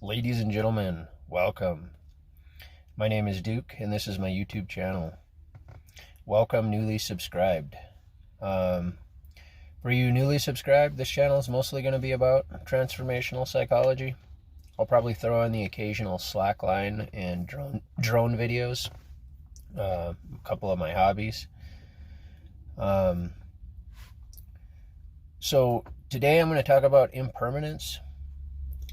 Ladies and gentlemen, welcome. My name is Duke, and this is my YouTube channel. Welcome, newly subscribed. For you newly subscribed, this channel is mostly going to be about transformational psychology. I'll probably throw in the occasional slackline and drone videos, a couple of my hobbies. So today I'm going to talk about impermanence.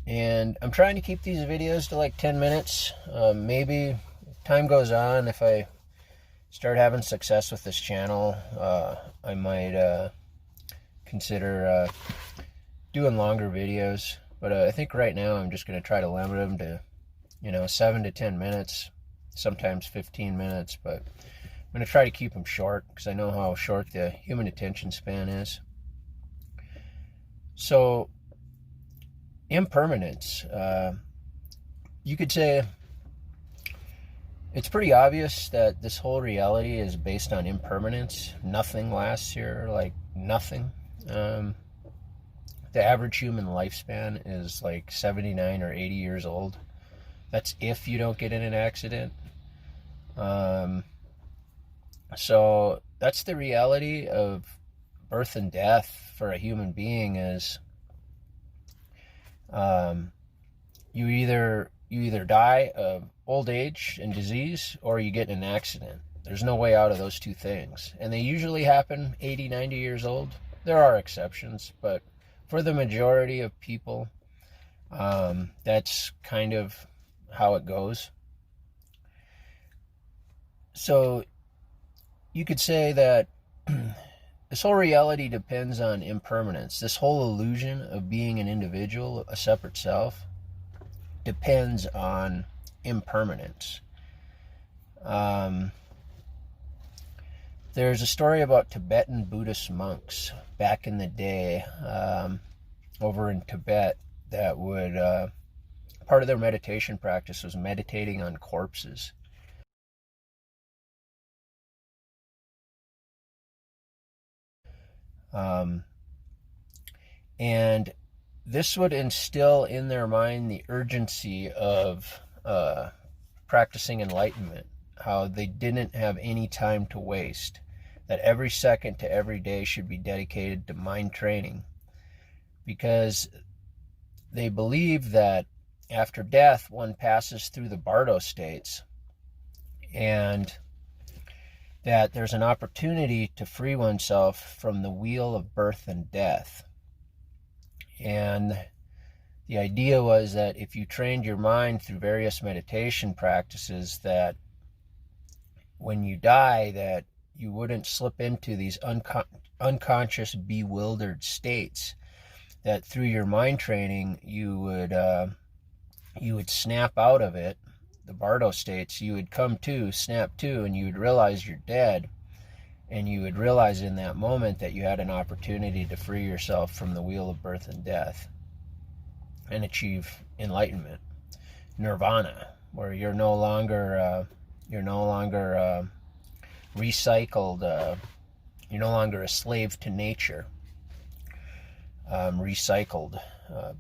And I'm trying to keep these videos to like 10 minutes. Maybe time goes on, if I start having success with this channel, I might consider doing longer videos. But I think right now I'm just going to try to limit them to, 7 to 10 minutes, sometimes 15 minutes. But I'm going to try to keep them short because I know how short the human attention span is. So, impermanence. You could say it's pretty obvious that this whole reality is based on impermanence. Nothing lasts here, like nothing. The average human lifespan is like 79 or 80 years old. That's if you don't get in an accident. So that's the reality of birth and death for a human being is you either die of old age and disease, or you get in an accident. There's no way out of those two things. And they usually happen 80, 90 years old. There are exceptions, but for the majority of people, that's kind of how it goes. So you could say that this whole reality depends on impermanence. This whole illusion of being an individual, a separate self, depends on impermanence. There's a story about Tibetan Buddhist monks back in the day over in Tibet that would, part of their meditation practice was meditating on corpses. And this would instill in their mind the urgency of practicing enlightenment, how they didn't have any time to waste, that every second to every day should be dedicated to mind training, because they believe that after death one passes through the bardo states, and that there's an opportunity to free oneself from the wheel of birth and death. And the idea was that if you trained your mind through various meditation practices, that when you die, that you wouldn't slip into these unconscious, bewildered states, that through your mind training you would snap out of it, the bardo states. You would come to, snap to, and you would realize you're dead, and you would realize in that moment that you had an opportunity to free yourself from the wheel of birth and death and achieve enlightenment, nirvana, where you're no longer recycled, you're no longer a slave to nature, recycled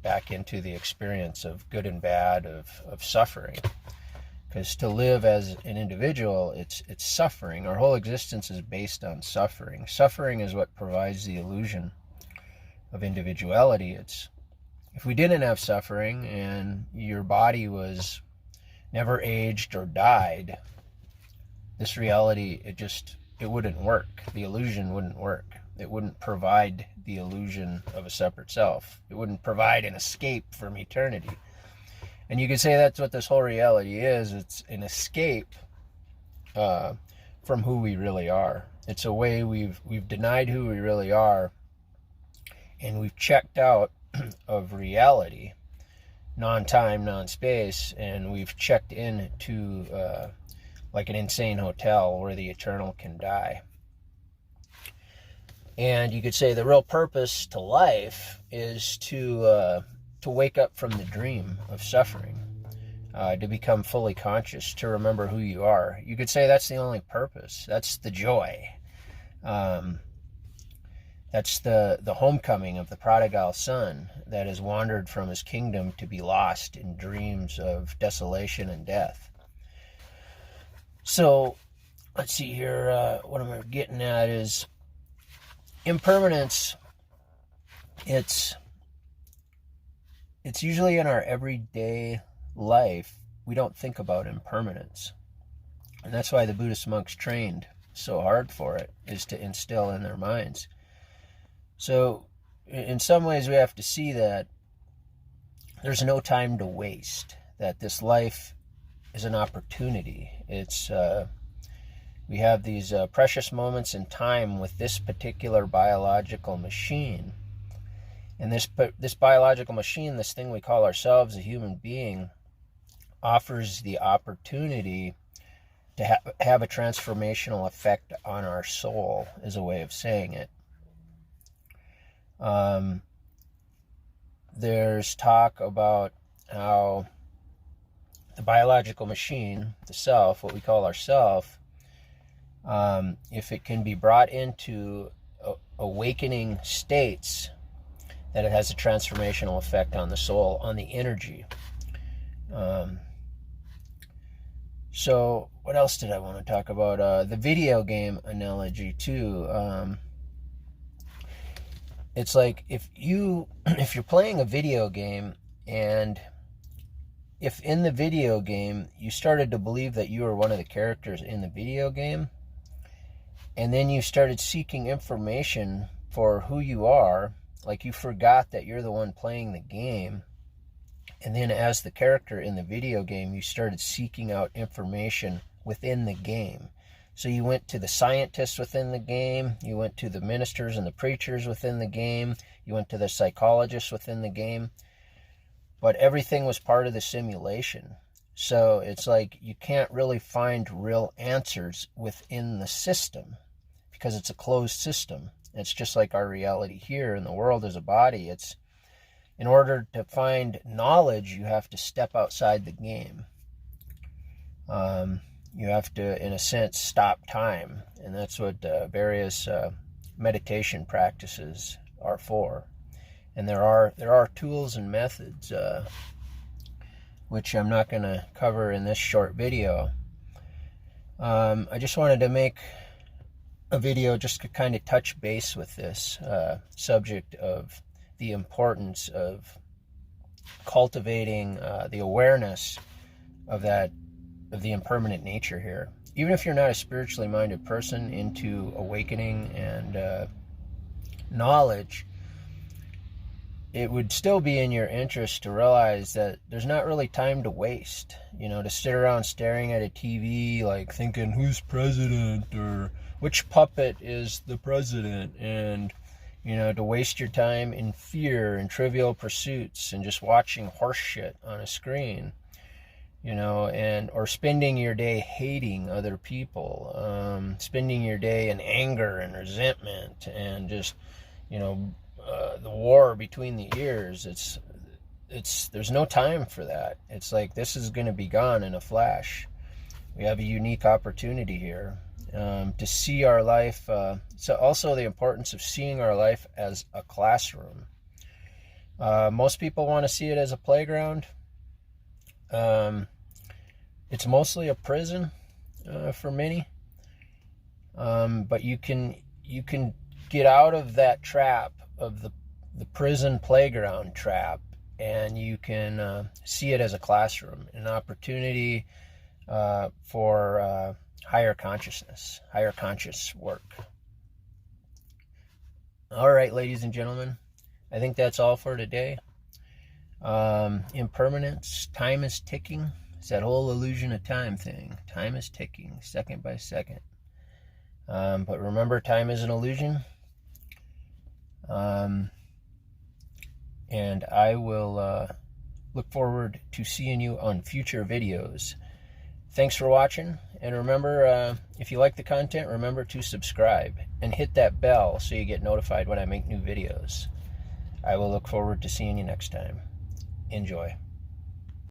back into the experience of good and bad, of suffering. Because to live as an individual, it's suffering. Our whole existence is based on suffering. Suffering is what provides the illusion of individuality. If we didn't have suffering and your body was never aged or died, this reality, it wouldn't work. The illusion wouldn't work. It wouldn't provide the illusion of a separate self. It wouldn't provide an escape from eternity. And you could say that's what this whole reality is. It's an escape from who we really are. It's a way we've denied who we really are, and we've checked out of reality, non-time, non-space, and we've checked in to like an insane hotel where the eternal can die. And you could say the real purpose to life is to wake up from the dream of suffering, to become fully conscious, to remember who you are. You could say that's the only purpose. That's the joy. That's the homecoming of the prodigal son that has wandered from his kingdom to be lost in dreams of desolation and death. So let's see here. What I'm getting at is impermanence. It's usually in our everyday life. We don't think about impermanence. And that's why the Buddhist monks trained so hard for it, is to instill in their minds. So in some ways we have to see that there's no time to waste, that this life is an opportunity. It's we have these precious moments in time with this particular biological machine. And this biological machine, this thing we call ourselves, a human being, offers the opportunity to have a transformational effect on our soul, is a way of saying it. There's talk about how the biological machine, the self, what we call ourself, if it can be brought into awakening states, that it has a transformational effect on the soul, on the energy. So what else did I want to talk about? The video game analogy too. It's like if you're playing a video game, and if in the video game you started to believe that you were one of the characters in the video game, and then you started seeking information for who you are, like you forgot that you're the one playing the game, and then as the character in the video game, you started seeking out information within the game. So you went to the scientists within the game, you went to the ministers and the preachers within the game, you went to the psychologists within the game, but everything was part of the simulation. So it's like you can't really find real answers within the system because it's a closed system. It's just like our reality here in the world as a body. It's in order to find knowledge, you have to step outside the game. You have to, in a sense, stop time. And that's what various meditation practices are for. And there are tools and methods, which I'm not going to cover in this short video. I just wanted to make a video just to kind of touch base with this subject of the importance of cultivating the awareness of the impermanent nature here. Even if you're not a spiritually minded person into awakening and knowledge, it would still be in your interest to realize that there's not really time to waste. You know, to sit around staring at a TV, like thinking who's president or which puppet is the president, and you know, to waste your time in fear and trivial pursuits and just watching horse shit on a screen, you know, or spending your day hating other people, spending your day in anger and resentment and just, you know, the war between the ears. There's no time for that. It's like this is going to be gone in a flash. We have a unique opportunity here to see our life. So also the importance of seeing our life as a classroom. Most people want to see it as a playground. It's mostly a prison for many. But you can get out of that trap of the prison playground trap, and you can see it as a classroom, an opportunity for higher consciousness, higher conscious work. All right, ladies and gentlemen, I think that's all for today. Impermanence, time is ticking. It's that whole illusion of time thing. Time is ticking, second by second. But remember, time is an illusion. And I will look forward to seeing you on future videos. Thanks for watching, and remember, if you like the content, remember to subscribe and hit that bell so you get notified when I make new videos. I will look forward to seeing you next time. Enjoy.